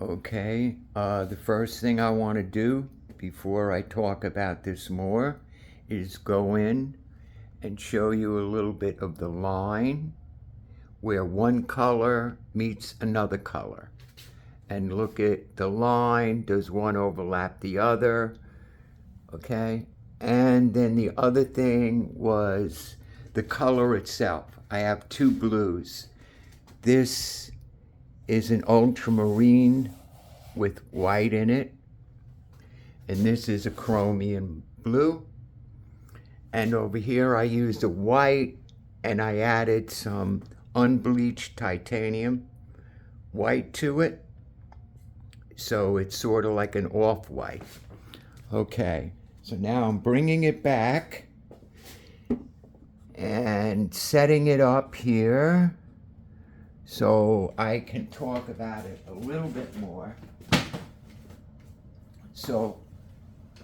Okay, the first thing I want to do before I talk about this more is go in and show you a little bit of the line where one color meets another color. And look at the line, does one overlap the other? Okay, and then the other thing was the color itself. I have two blues. This is an ultramarine with white in it, and this is a chromium blue. And over here I used a white and I added some unbleached titanium white to it, so it's sort of like an off-white. Okay, so now I'm bringing it back and setting it up here so I can talk about it a little bit more. So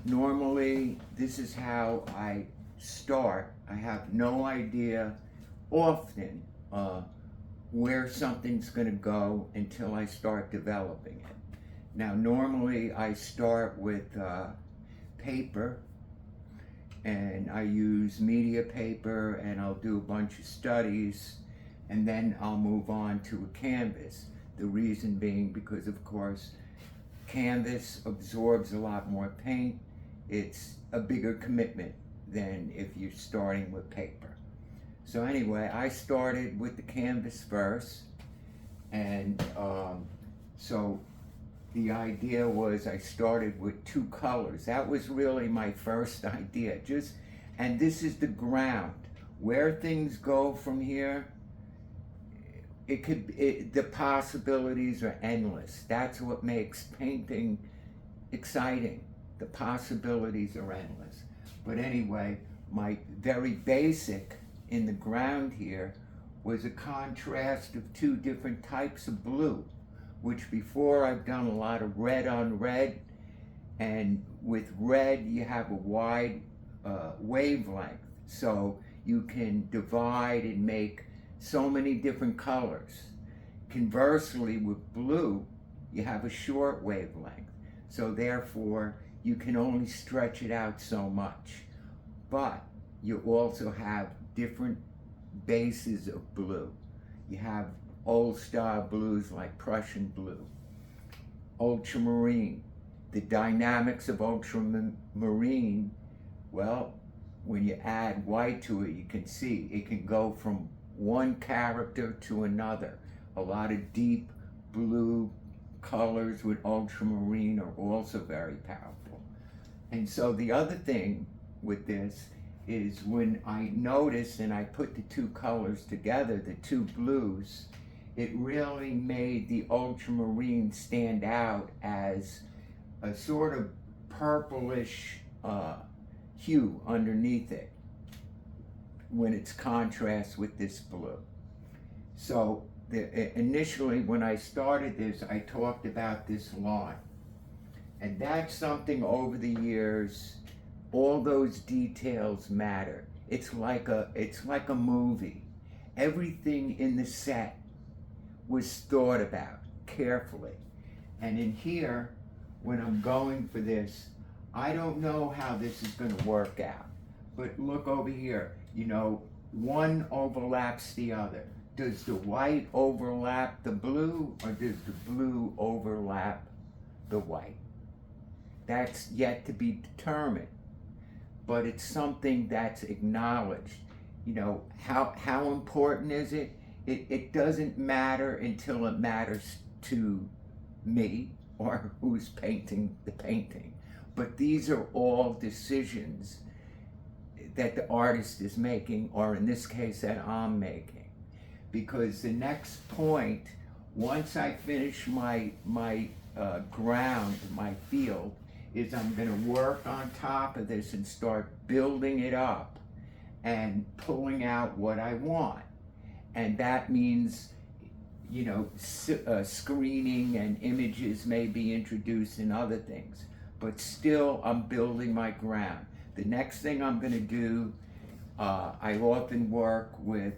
normally this is how I start. I have no idea often where something's going to go until I start developing it. Now normally I start with paper, and I use media paper, and I'll do a bunch of studies, and then I'll move on to a canvas. The reason being because, of course, canvas absorbs a lot more paint. It's a bigger commitment than if you're starting with paper. So anyway, I started with the canvas first, and so the idea was I started with two colors. That was really my first idea. And this is the ground. Where things go from here, the possibilities are endless. That's what makes painting exciting. The possibilities are endless. But anyway, my very basic in the ground here was a contrast of two different types of blue, which before I've done a lot of red on red, and with red you have a wide wavelength, so you can divide and make so many different colors. Conversely, with blue, you have a short wavelength, so therefore you can only stretch it out so much. But you also have different bases of blue. You have old style blues like Prussian blue, ultramarine. The dynamics of ultramarine, well, when you add white to it, you can see it can go from one character to another. A lot of deep blue colors with ultramarine are also very powerful. And so the other thing with this is when I noticed and I put the two colors together, the two blues, it really made the ultramarine stand out as a sort of purplish hue underneath it when it's contrast with this blue. So initially when I started this, I talked about this line. And that's something over the years, all those details matter. It's like a movie. Everything in the set was thought about carefully. And in here, when I'm going for this, I don't know how this is going to work out. But look over here, one overlaps the other. Does the white overlap the blue, or does the blue overlap the white? That's yet to be determined, but it's something that's acknowledged. How important is it? It doesn't matter until it matters to me or who's painting the painting. But these are all decisions that the artist is making, or in this case that I'm making. Because the next point, once I finish my ground, my field, is I'm going to work on top of this and start building it up and pulling out what I want. And that means, screening and images may be introduced and other things. But still, I'm building my ground. The next thing I'm going to do, I often work with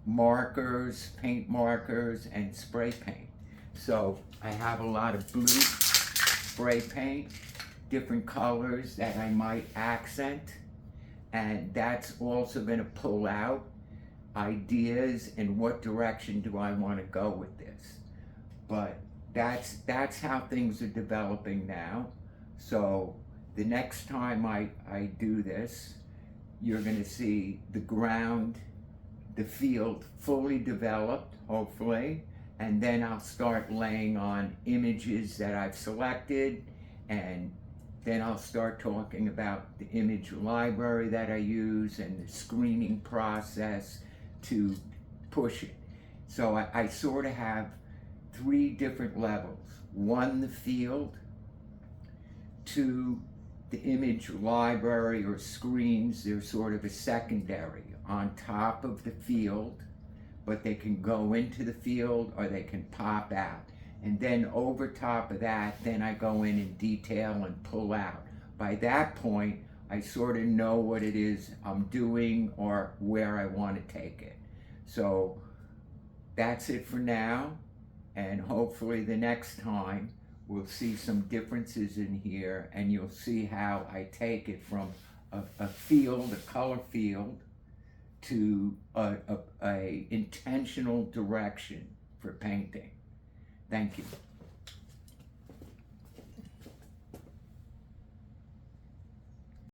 markers, paint markers, and spray paint. So I have a lot of blue spray paint, different colors that I might accent, and that's also going to pull out ideas and what direction do I want to go with this. But that's how things are developing now. So the next time I do this, you're going to see the ground, the field fully developed, hopefully, and then I'll start laying on images that I've selected, and then I'll start talking about the image library that I use and the screening process to push it. So I sort of have 3 different levels. 1, the field. 2, the image library or screens. They're sort of a secondary on top of the field, but they can go into the field or they can pop out. And then over top of that, then I go in detail and pull out. By that point, I sort of know what it is I'm doing or where I want to take it. So that's it for now, and hopefully the next time we'll see some differences in here, and you'll see how I take it from a field, a color field, to a intentional direction for painting. Thank you.